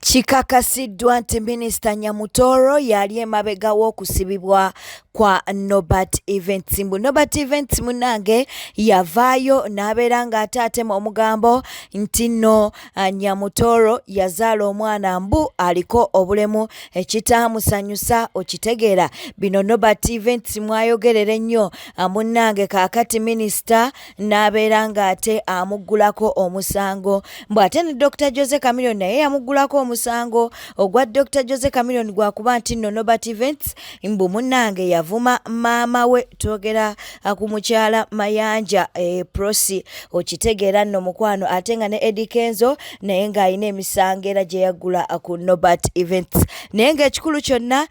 Kikakasiddwa nti Minisita Nyamutoro yali emabega w'okusibibwa kwa Nobat Events. Mbu Nobat Events munange yavaayo n'abeera ng'ataatema omugambo nti nno Nyamutoro yazaala omwana mbu aliko obulemu ekitaamusanyusa okitegeera. Bino Nobat Events mwayogerera ennyo munange kaakati Minisita n'abeera ng'ate amuggulako omusango. Mbu ate ne Dr. Josechameleone naye yamuggulako omusango ogwa Dr. Josechameleone gwakuba nti nno Nobat Events mbu munange yavuma maama we twogera ku mukyala Mayanja Prosi okitegeera nno mukwano ate nga ne Eddy Kenzo naye ng'alina emisango era gye yaggula ku Nobat Events. Naye ng'ekikulu kyonna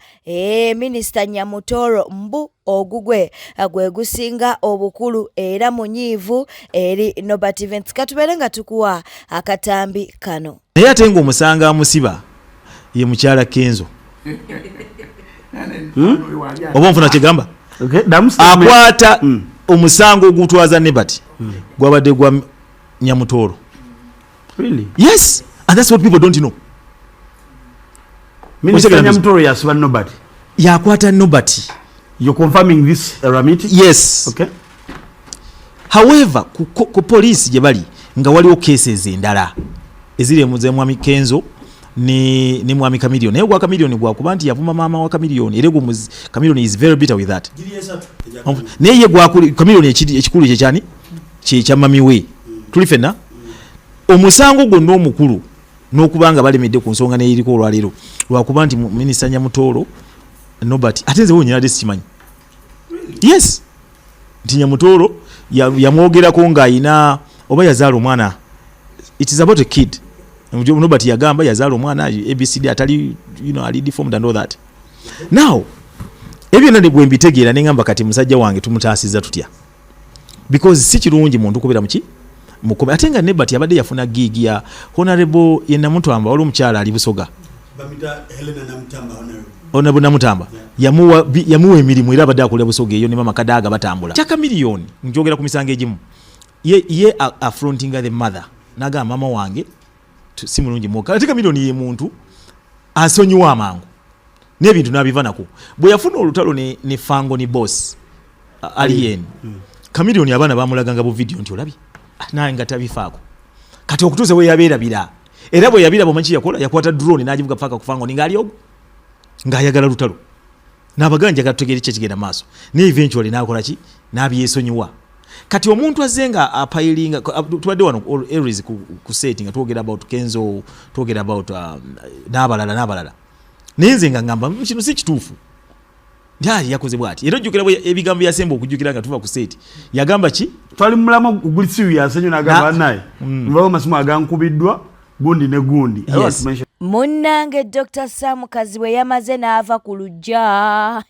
Minisita Nyamutoro mbu ogugwe gwe gusinga obukulu era munyiivu eri Nobat Events. Katubeere nga tukuwa akatambi kano. Naye ate ng'omusanga amusiba ye mukyala Kenzo. Oba nfuna kigamba? Akwata omusango ogutwaza Nobat gwabadde gwa Nyamutoro. Really? Yes, and that's what people don't know. Minister Nyamutoro yasiba Nobat. Yakwata Nobat. You're confirming this remit? Yes. Okay. However, ku police gye bali nga waliwo cases endala eziri muze mwami Kenzo ni mwami Chameleone. Naye gwa Chameleone gwa kuba nti yavuma maama wa Chameleone. Era Chameleone is very bitter with that. Naye ye gwa Chameleone ekikulu kye kyani kya mami we. Tuli fenna omusango gonna omukulu n'okubanga balemedde ku nsonga n'eriko olwaleero lwakuba nti Minisita Nyamutoro Nobat atenze wonyera desimanyi. Yes. Nti Nyamutoro yamwogerako ng'ayina oba yazaala omwana. It is about a kid. Nobat yagamba yazaala omwana ABCD atali ali deformed and all that. Now ebyo nane bwe mbitegeera ne ngamba kati musajja wange tumutaasiza tutya. Because si kirungi muntu kubeera muki mukome atenga Nobat yabadde yafuna gig ya Honorable Namutamba wali omukyala ali Busoga. Bamita Helena Namutamba Honorable Namutamba yamuwa emirimu era abadde akolera Busoga eyo ne mama Kadaga batambula. Chaka miliyoni njogera ku misango egimu. Ye affronting the mother. Naga mama wange si mulungi mwoka. Ate Chameleone ye muntu asonyiwa amangu. N'ebintu nabivanako. Bwe yafuna olutalo ne Fango ni boss alien. Chameleone abana bamulaganga bu video nti olabi. Naye nga tabifaako. Kati okutuusa we yabeera bira. Era bwe yabira bomanchi yakola yakwata drone n'agivuga paka ku Fango ningali ogo. Ng'ayagala lutalo. N'abaganja katutegere kye kigenda maaso. Ne eventually n'akola ki? N'abyesonyiwa. Kati omuntu azenga apailinga tubadde wano areas ku setting twogera about Kenzo twogera about n'abalala nenze nga ngamba kino si kituufu ndali yakoze bwati era jjukira ebigambo yasemba okujjukira nga tuva ku set yagamba ki twali mulamu kugulisiyo yasenyo nagamba naye mbawo masimu agankubiddwa gundi ne gundi. Yes. Munnange Dr. Sam Kaziwe yamaze n'ava ku lujja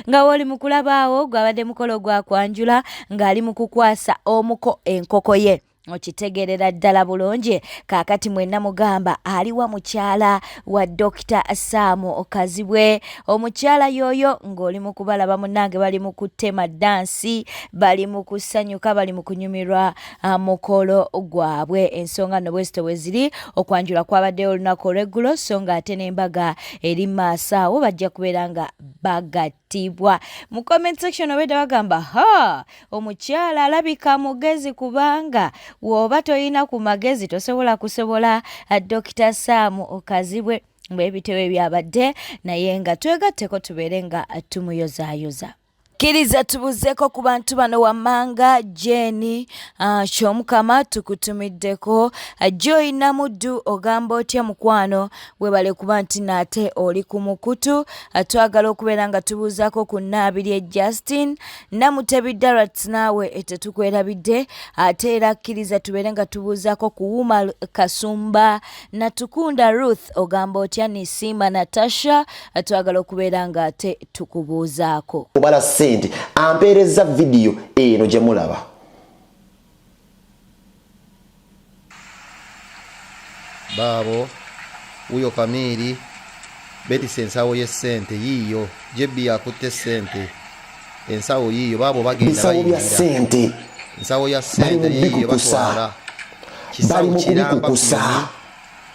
nga woli mukulabaawo gwabadde mukolo gwa kwanjula ng'ali mu kukwasa omuko enkoko ye. Okitegerera ddala bulungi kaakati mwenna mugamba aliwa mukyala wa Dr. Sam Kaziwe. Omukyala yoyo ng'oli mu kubalaba munnange bali mu kutema dansi bali mu kusanyuka bali mu kunyumirwa mukolo gwabwe. Ensonga nno bwezito bwe ziri okwanjula kwabaddeyo olunaku olw'eggulo so nga ate n'embaga eri maaso awo bajja kubeera nga bagatibwa. Mu comment section obedde bagamba omukyala alabika mugezi kubanga woba toyina ku magezi tosobola kusobola Dr. Sam Kaziwe. Ebitebe byabadde naye nga twegatteko tubeere nga tumuyozaayoza. Kiriza tubuzeeko ku bantu bano wammanga Jenny Kyomukama tukutumiddeko Joy Namuddu ogamba otya mukwano webale kuba nti nate oli ku mukutu twagala okubeera nga tubuuzaako ku Naabirye Justin Namutebi Darats naawe tetukwerabidde ate era kkiriza tubeere nga tubuuzaako ku Wuma Kasumba Natukunda Ruth ogamba otya Nisima Natasha twagala okubeera nga ate tukubuuzaako. Ampereza video eno gye mulaba. Babo uyo Kamiri beti sensawo ye sente yiyo jebi yakutte sente ensawo yiyo babo bagenda bayingira ensawo ya sente yiyo batwala kisawo kiramba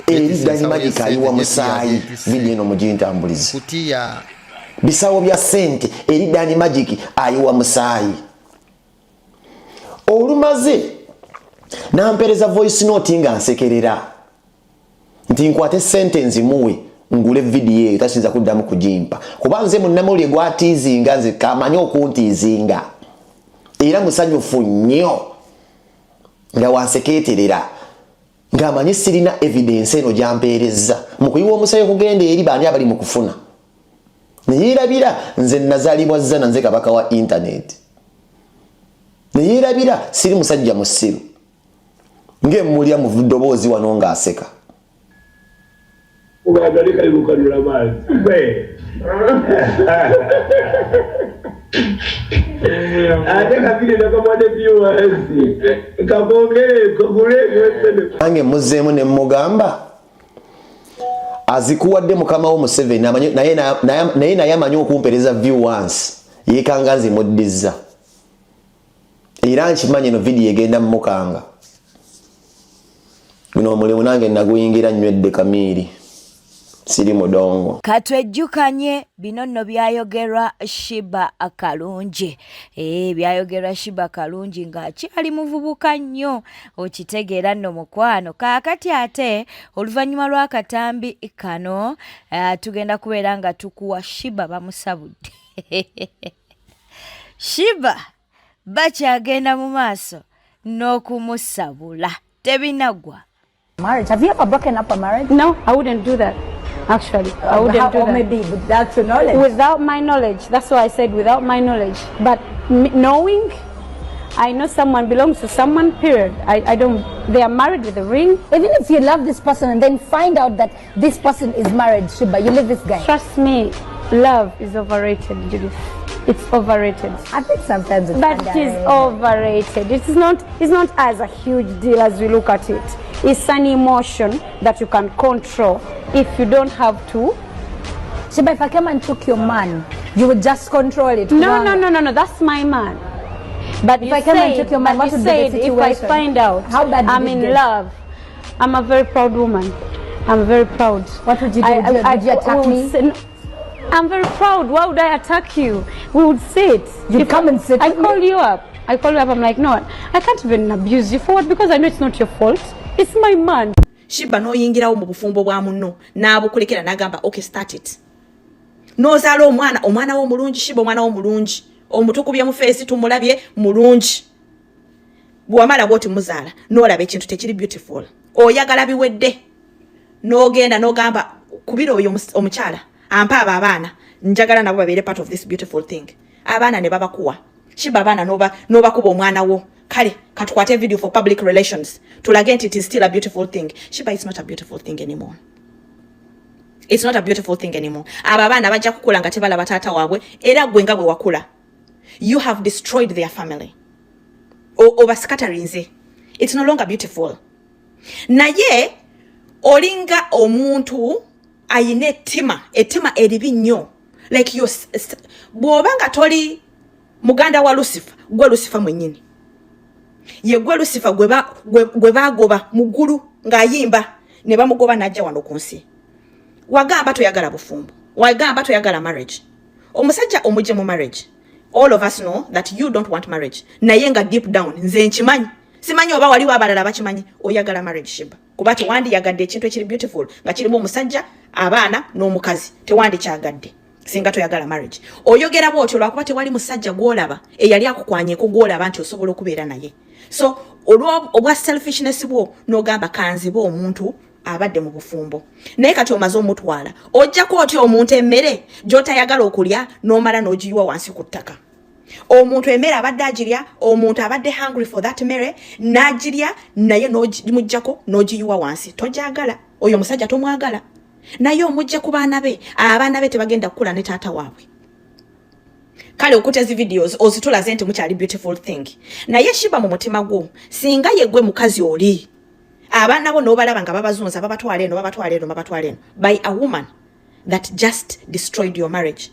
Eddy Magic ayiwa musaayi video eno mugintambulize kutiya bisawo bya sente Eddy Magic ayiwa musaayi olumaze nampereza voice note nga nsekerera nti nkwate sentence muwe ngule video eyo tasinza kuddamu kujimpa kuba nze munnamuli gwatiizinga nze kamanyi okuntiizinga era musanyufu nnyo nga wansekeeterera ng'amanyi sirina evidence eno gyampeereza mu kuyiwa omusaayi okugenda eri baani abali mu kufuna neyeerabira nze nazaalibwa zana nze kabaka wa internet neyeerabira siri musajja musiru ng'emmulya mu ddoboozi wano ng'aseka ugagalika ibukanula mazi ate kabiri nakamwade viewers kabongere kogule nange muzeemu ne mugamba azikuwadde mukama wo Museveni naye amanyi okumpereza viewers yeekanga nze muddiza era nkimanyi eno video egenda mumukanga guno omulimu nange naguyingira nywedde kamiiri siri mudongo katwejjukanye bino nno byayogerwa Sheebah Karungi byayogerwa Sheebah Karungi ng'akyali muvubuka nnyo okitegeera nno mukwano kaakati ate oluvannyuma lw'akatambi kano tugenda kubeera nga tukuwa Sheebah bamusabudde Sheebah bakyagenda mu maaso n'okumusabula tebinagwa. Marriage. Have you ever broken up a marriage? No, I wouldn't do that. Actually, I wouldn't do that. Maybe without your knowledge. Without my knowledge. That's why I said without my knowledge. But knowing, I know someone belongs to someone, period. I don't, they are married with a ring. Even if you love this person and then find out that this person is married, Sheebah, you leave this guy. Trust me, love is overrated, Judith. It's overrated. I think sometimes it's But it is overrated. It's not as a huge deal as we look at it. It's an emotion that you can control if you don't have to. Sheebah, if I came and took your man, you would just control it. No, that's my man. But if I came and took your man, what would be the situation? If I find out I'm in love, I'm a very proud woman. I'm very proud. What would you do? Would you attack me? I'm very proud. Why would I attack you? We would sit. You'd come and sit. I call you up. I'm like, no, I can't even abuse you for what? Because I know it's not your fault. It's my man. Sheebah no yingirawo mu bufumbo bwa munno n'abukulekera n'agamba okay start it. Nozaala omwana wo mulungi Sheebah omwana wo mulungi omutukubye mu face tumulabye mulungi bwamala bwoti muzaala n'olaba ekintu tekiri beautiful oyagala biwedde n'ogenda n'ogamba kubira oyo omukyala ampa abaana njagala nabo babeere part of this beautiful thing abaana ne babakuwa Sheebah abaana noba kuba omwana wo kale katukwate video for public relations tulage nti it is still a beautiful thing. Sheebah is not a beautiful thing anymore. It's not a beautiful thing anymore. Aba abaana bajja kukula nga tebalaba taata waabwe era gwe nga bwe wakula. You have destroyed their family. Over scattering. It's no longer beautiful. Naye olinga omuntu ayine ettima eribi nnyo like you bw'obanga toli muganda wa Lucifer gwe Lucifer mwennyini ye gwe Lucifer gwe bagoba mugulu ng'ayimba ne bamugoba n'ajja wano ku nsi wagamba toyagala bufumbo wagamba toyagala marriage omusajja omujje mu marriage all of us know that you don't want marriage naye nga deep down nze nkimanyi simanyi oba waliwo abalala bakimanyi oyagala marriage Sheebah kuba tewandi yagadde ekintu ekiri beautiful nga kirimu omusajja abaana n'omukazi tewandi kyagadde singa toyagala marriage oyogera bw'otyo lwakuba tewali musajja gw'olaba eyali akukwanyeko gw'olaba nti osobola okubeera naye so olwa selfishness bwo n'ogamba kanziba omuntu abadde mu bufumbo naye kati omaze omutwala ojjako otyo omuntu emmere gy'otayagala okulya n'omala n'ogiyiwa wansi ku ttaka omuntu emmere abadde agirya omuntu abadde hungry for that mere n'agirya naye n'omuggyako n'ogiyiwa wansi togyagala oyo musajja tomwagala naye omujje ku baana be abaana be tebagenda kukula ne taata waabwe kale okutezi videos ozitulaze nti mukyali beautiful thing naye Sheebah mu mutima gwo singa yegwe mukazi oli abaana bo n'obalaba nga babazunza babatwala eno by a woman that just destroyed your marriage.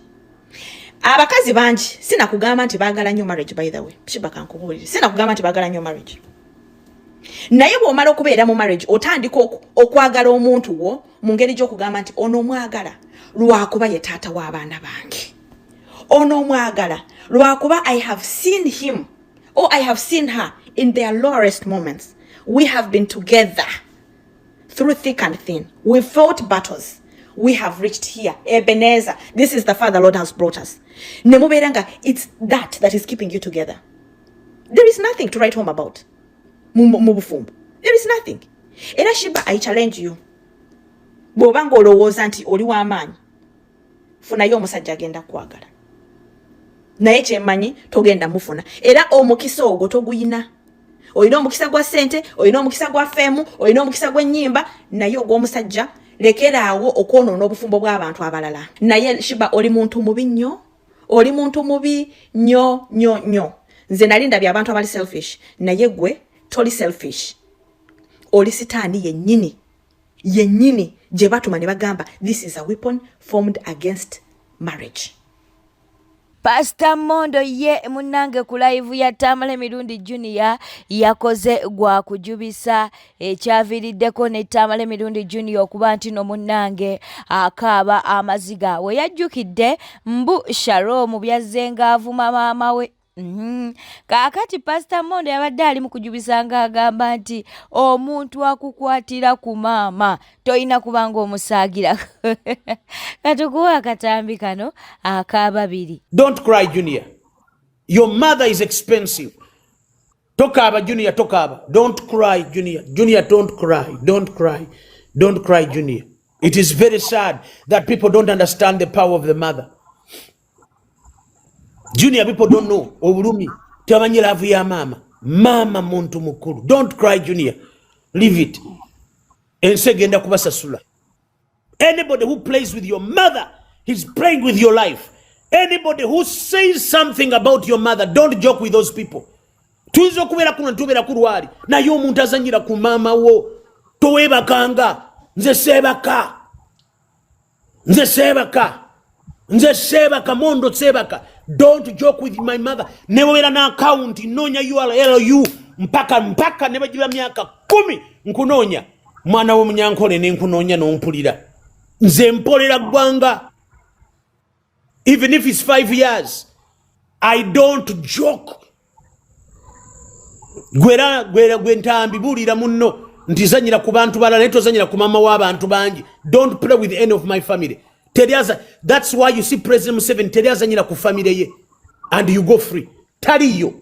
Abakazi bangi sina kugamba nti baagala nnyo marriage by the way Sheebah kankubuulire sina kugamba nti baagala nnyo marriage naye bw'omala okubeera mu marriage otandika okwagala omuntu wo mu ngeri gy'okugamba nti ono omwagala lwakuba ye taata w'abaana bange, ono omwagala lwakuba I have seen him or I have seen her in their lowest moments. We have been together through thick and thin. We fought battles. We have reached here. Ebenezer, this is the far the Lord has brought us. Nemuberanga, it's that is keeping you together. There is nothing to write home about. Mubufumbu. There is nothing. Era Sheebah, I challenge you. Bw'obanga olowooza nti oli w'amaanyi, funayo omusajja agenda kwagala. Naye kyemmanyi togenda mufuna. Era omukisa ogwo toguyina. Oyina omukisa gwa ssente, oyina omukisa gwa feemu, oyina omukisa gw'ennyimba, naye ogw'omusajja lekeraawo okwonoona obufumbo bw'abantu abalala. Naye Sheebah, oli muntu mubi nnyo. Oli muntu mubi nnyo. Nze nali ndabye abantu abali selfish, naye gwe toli selfish. Oli sitaani yennyini gye batuma ne bagamba this is a weapon formed against marriage. Pastor Mondo ye munange ku live ya Tamale Mirundi Junior yakoze gwa kujubisa ekyaviiriddeko ne Tamale Mirundi Junior okuba nti no munange akaaba amaziga we yajjukidde mbu Shalom byazzenga avuma maama we. Kakati Pastor Mondo yabadde ali mu kujubisanga agamba nti omuntu akukwatira ku maama toyina kubanga omusaagira. Katukuwa akatambi kano akababiri. Don't cry, Junior. Your mother is expensive. Tokaba, Junior, tokaba. Don't cry, Junior. Junior, don't cry. Don't cry. Don't cry, Junior. It is very sad that people don't understand the power of the mother. Junior, people don't know. Obulumi. Tamanyi love ya mama. Mama muntu mukuru. Don't cry, Junior. Leave it. Ensegenda kubasasula. Anybody who plays with your mother, he's playing with your life. Anybody who says something about your mother, don't joke with those people. Tuizo kubera kuno tubera kurwali. Na yo muntu azanyira ku mama wo. Towebakanga. Nze sebaka. Nze sebaka mondo sebaka. Don't joke with my mother. Newera na account nonya URL mpaka nebajira myaka 10 nkunonya. Mwana wo munyankole ne nkunonya no mpulira. Nze mpolera gwanga. Even if it's 5 years, I don't joke. Gwentambi bulira munno ntizanyira ku bantu balala netozanyira ku mama w'abantu bangi. Don't play with any of my family. That's why you see President Museveni teriazanyira ku family ye and you go free. Taliyo.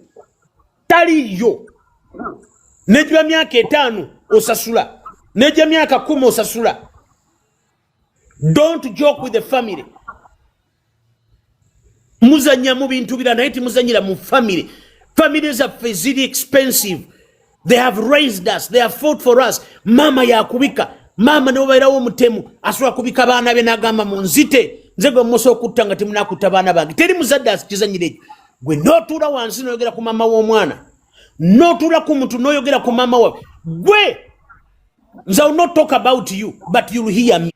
Nejwa myaka 5 osasula. Nejwa myaka 10 osasula. Don't joke with the family. Muzanya mu bintu bila naiti muzanyira mu family. Families are very expensive. They have raised us. They have fought for us. Mama ya kubika. Mama nobaira wo mutemu. Aswa kubika bana be nagamba munzite. Nzego muso okutanga timunakuta bana bangi. Teri muzadde asikizanyire. Gwe notula wansi noyogera ku mama wo mwana. Notula ku muntu noyogera ku mama wa. Gwe nza will not talk about you, but you'll hear me.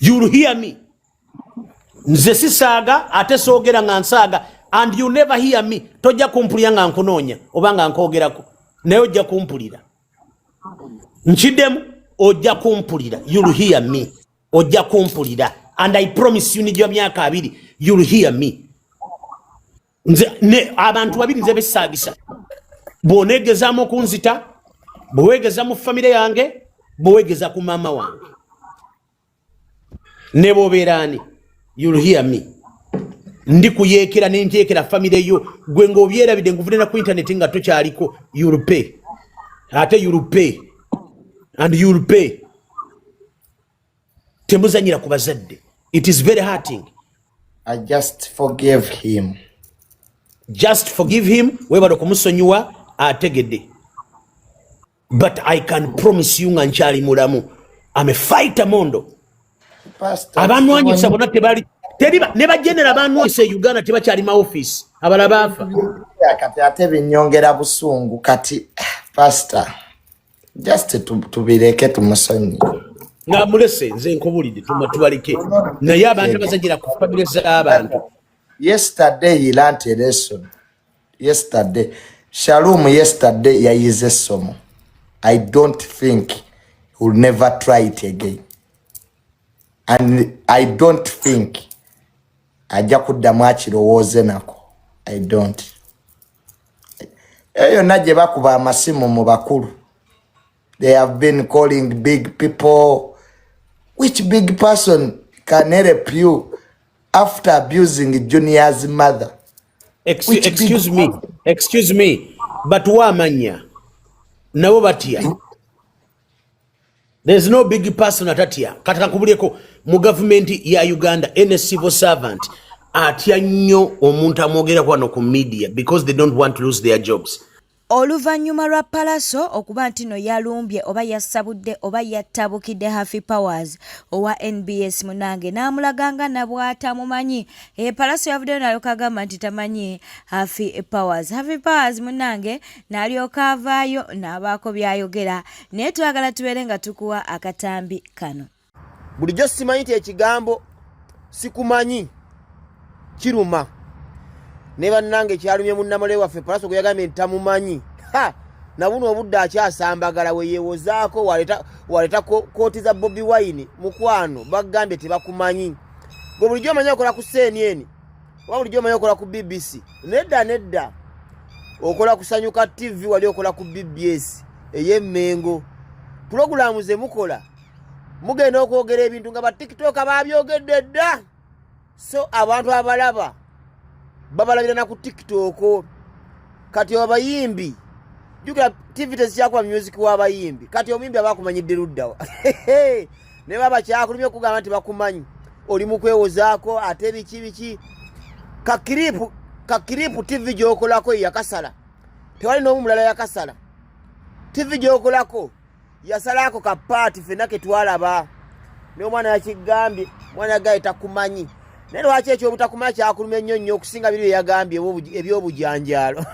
You'll hear me. Nze sisaga ate soogera nga nsaga and you never hear me. Tojja kumpulira nga nkunonya obanga nkoogerako. Naye ojja kumpulira. Nchiddemu ojja kumpulira. You'll hear me. Ojja kumpulira. And I promise you nijja myaka 2 you'll hear me. Nze abantu babiri nze besaagisa. Bw'oneegezaamu kunzita, bw'oweegeza mu famire yange, bw'oweegeza ku mama wange. Ne bw'obeeraani, you'll hear me. Ndi kuyeekera n'enteekera famire yo, gwe ng'obyerabidde nguvunena ku internet nga tokyaliko, you'll pay. Ate you'll pay. And you'll pay. Temuzanyira ku bazadde. It is very hurting. I just forgive him. Just forgive him. Webalo kumusonyiwa ategedde. But I can promise you nga nkyali mulamu. I'm a fighter Mondo. Abanwanyisa bonna tebali teriba ne bajenera abanwanyisa Uganda tebakyali ma office abalabafa. Kati ate binyongera busungu kati pastor. Just tubireke tumusonyi. Nga mulese nze nkubulidde tubalike. Naye abantu bazajira ku family z'abantu. Yesterday he learned a lesson. Yesterday. Shalom yesterday yayize somo. I don't think he'll never try it again. And I don't think ajja kuddamu akirowooze nako. I don't. Eyo najje bakuba amasimu mu bakulu. They have been calling big people. Which big person can help you after abusing Junior's mother? Excuse me. But wamanya. Nabo batia. There's no big person atatia. Kataka kubuleko mu government ya Uganda any civil servant atya nnyo omuntu amwogera kwano ku media because they don't want to lose their jobs. Oluvannyuma lwa Palaso okuba nti no yalumbye oba yassabudde oba yattabukidde Happy Powers owa NBS munange n'amulaganga na bw'atamumanyi. Palaso yavuddeyo n'alyoka agamba nti tamanyi Happy Powers. Happy Powers munange n'alyoka avaayo n'abaako by'ayogera. Naye twagala tubeere nga tukuwa akatambi kano. Bulijjo simanyi nti ekigambo sikumanyi kiruma. Ne bannange kyalumye munnamule waffe Palaso gwe yagambye nti tamumanyi. Na buno obudde akyasambagala we yeewozaako waleta kooti za Bobi Wine mukwano bagambye tebakumanyi. Gwe bulijjo omanyi okola ku CNN oba bulijjo omanyi okola ku BBC. Nedda okola ku Sanyuka TV wali okola ku BBS ey'Emmengo. Pulogulaamu ze mukola mugenda okwogera ebintu nga ba TikTok babyogedde dda. So abantu abalaba babalabira na ku TikTok. Kati abayimbi juga TV tezikyakuba music w'abayimbi. Kati omuyimbi abakumanyidde luddawa. Ne baba kyakulumye okugamba nti bakumanyi. Oli mu kwewozaako ate biki kakiripu TV gy'okolako yakasala. Tewali n'omu mulala yakasala. TV gy'okolako yasalako ka paati ffenna ke twalaba. Ne omwana yakigambye mwana gaye takumanyi. Naye lwaki ekyo obutakumanya kyakulumya ennyo okusinga biri bye yagambye eby'obujanjaalo.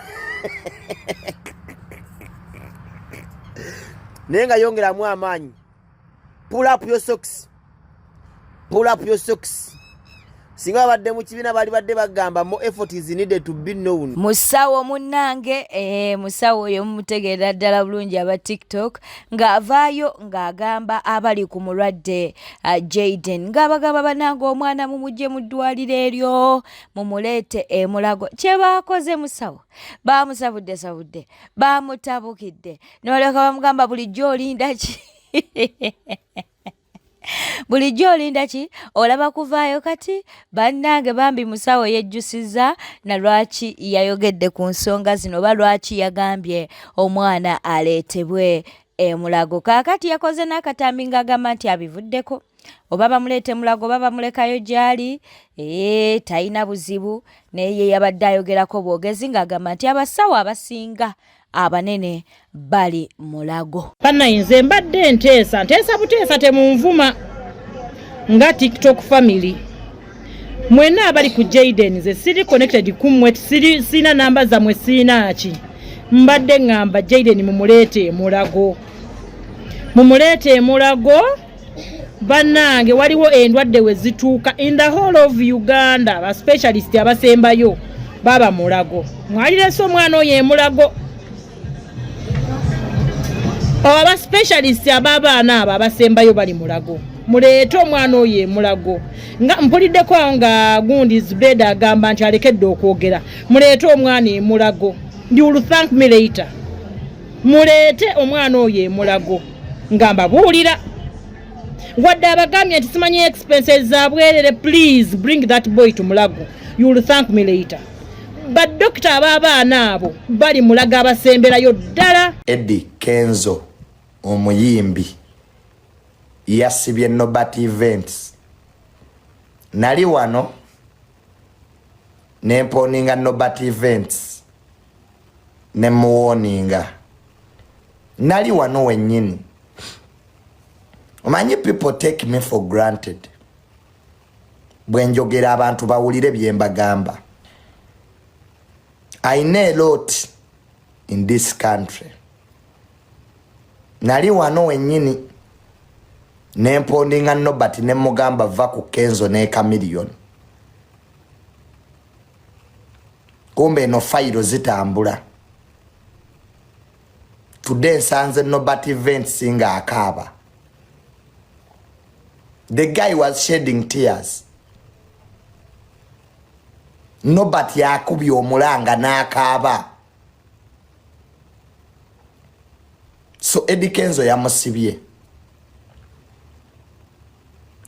Naye nga yongeramu amaanyi. Pull up your socks. Singa badde mu kibiina bali badde bagamba more effort is needed to be known. Musawo munnange musawo oyo mumutegeera ddala bulungi aba TikTok ng'avaayo ng'agamba abali ku mulwadde Jaden ng'abagamba bannange omwana mumugye mu ddwaliro eryo mumuleete emulago. Kye baakoze musawo baamusabudde baamutabukidde n'oleka bamugamba bulijjo olinda ki bulijjo olinda ki olaba kuvaayo kati bannange bambi musawo yejjusiza na lwaki yayogedde ku nsonga zino oba lwaki yagambye omwana aleetebwe emulago. Kaakati yakoze n'akatambi ng'agamba nti abivuddeko oba bamuleete mulago oba bamulekayo gy'ali talina buzibu. naye ye yabadde ayogerako bwogezi ng'agamba nti abasawo abasinga abanene bali mulago. Panayinze mbadde nteesa buteesa temunvuma nga TikTok family. Mwena abali ku Jaden ze siri connected kumwe sina namba za mwe sina ki. Mbadde ngamba Jaden mumuleete mulago. Bannange waliwo endwadde we zituuka in the whole of Uganda ba specialist abasembayo baba mulago. Mwalireso omwana oyo emulago. Aba specialist ababaana abo abasembayo bali mulago. Muleete omwana oyo emulago. Nga mpuliddeko nga gundi Zubeda agamba nti alekedde okwogera. Muleete omwana emulago. You will thank me later. Muleete omwana oyo emulago. Ngamba buulira. Wadde abagambye nti simanyi expenses zabwerere, please bring that boy to mulago. You will thank me later. But doctor ababaana abo bali mulago abasemberayo ddala. Eddy Kenzo omuyimbi yasibye Nobat Events. Nali wano nemponinga Nobat Events nemuwoninga. Nali wano wennyini. Many people take me for granted. Bwenjogera abantu bawulire bye mbagamba. I know a lot in this country. Nali wano wennyini nempondinga Nobat ne mugamba va ku Kenzo ne Chameleone. kumbe no file zitambula. Today nsanze Nobert event singa akaba. The guy was shedding tears. Nobert yakubye omulanga n'akaba. So Eddy Kenzo yamusibye.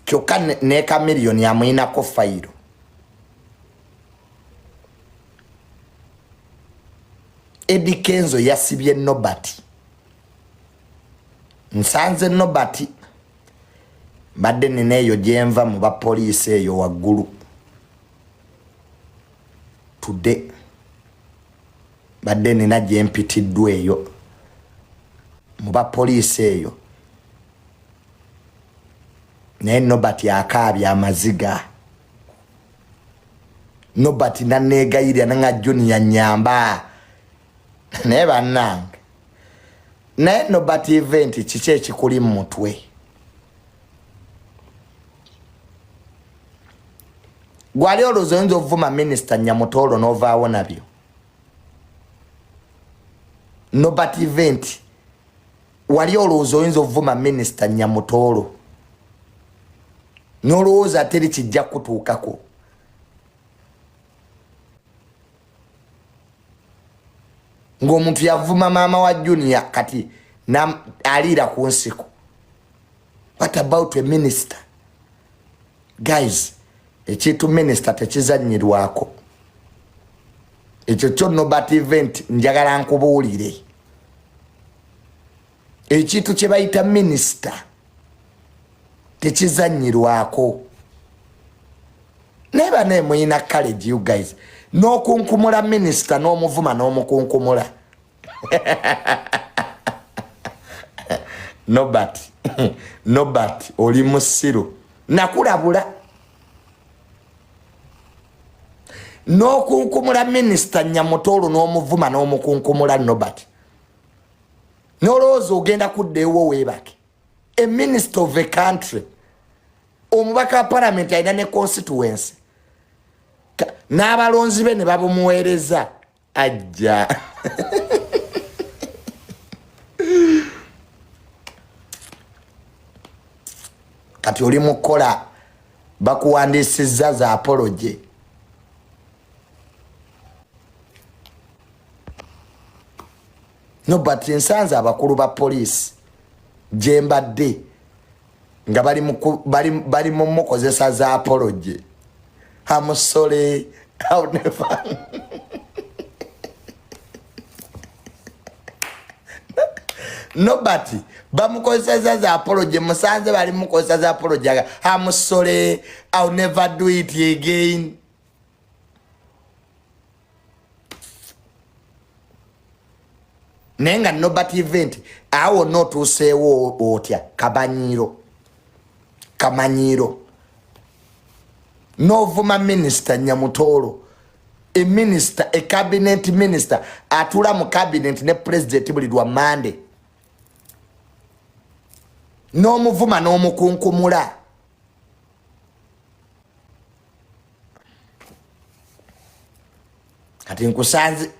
Kyokka ne Chameleone yamuyinako fayiro. Eddy Kenzo yasibye Nobert. Nsanze Nobert badde neneyo gyenva mu bapoliisi eyo waggulu. Today badde nina gyempitiddwa eyo mu bapoliisi eyo. Naye Nobert akaabya amaziga. Nobert naneegayirira nanga Junior nyamba. Naye bannange. Naye Nobert event kiki ekikuli mu mutwe? Gwali olowooza oyinza ovuma Minisita Nyamutoro n'ovaawo nabyo. Nobert event wali olowooza oyinza ovuma Minisita Nyamutoro n'olowooza teri kijja kutuukako. Ng'omuntu yavuma maama wa Junior kati aliira ku nsiko. What about a minister? Guys, ekintu minister tekizannyirwako. Ekyo kyo Nobert event njagala nkubuulire. Ekintu kye bayita minister tekizannyirwako. Neba ne muyina college you guys. N'okunkumula minister n'omuvuma n'omukunkumula. Nobert oli musiru. Nakulabula. N'okunkumula Minisita Nyamutoro n'omuvuma n'omukunkumula Nobert. N'olowooza ogenda kuddeewo weebake. A minister of a country. Omubaka wa parliament alina ne constituency. N'abalonzi be ne babumuweereza. Ajja. Kati oli mukola bakuwandiisizza za apology. Nobert nsanze abakulu ba police gyembadde nga bali mu mukozesa za apology. I'm sorry, I'll never. Nobody bamukozesa za apology musanze bali mukozesa za apology. I'm sorry, I'll never do it again. Nenga Nobert event awo notuseewo otya kamanyiro novuma Minisita Nyamutoro, a minister, a cabinet minister, atula mu cabinet ne president buli lwa Monday. N'omuvuma n'omukunkumula. Kati nkusanze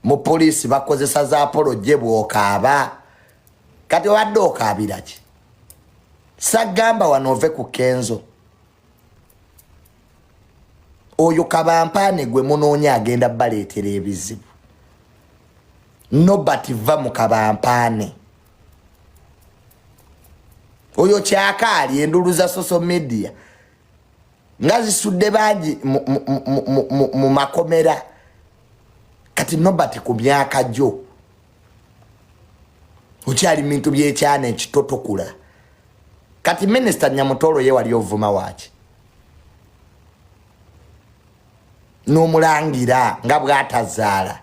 mu police bakozesa za apology bw'okaaba. Kati wadde okaabira ki? Sagamba wanove ku Kenzo. Oyo kabampane gwe munoonya agenda baleetera ebizibu. Nobert va mu kabampane. Oyo kyakaali endulu za social media nga zisudde bangi mu makomera. Kati Nobert ku myaka gyo okyali bintu by'ekyana ekitotokula. Kati Minisita Nyamutoro ye wali ovuma waaki n'omulangira nga bw'atazaala.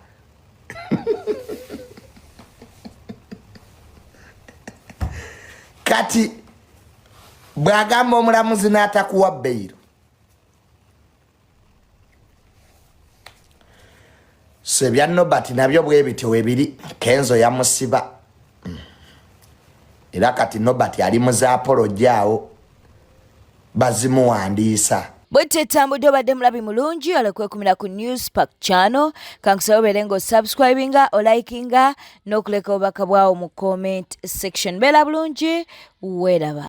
Kati bw'agamba omulamuzi n'atakuwa beyiro. So ebya Nobert nabyo bwe bityo webiri. Kenzo yamusiba. Era kati Nobert ali mu za apology awo bazimuwandiisa. Bwete tambudde obadde mulabi mulungi olw'okwekumira ku News Park channel. Kankusaba obeere ng'osubscribinga, olikinga n'okuleka obubaka bwawo mu comment section. Beera bulungi, weeraba.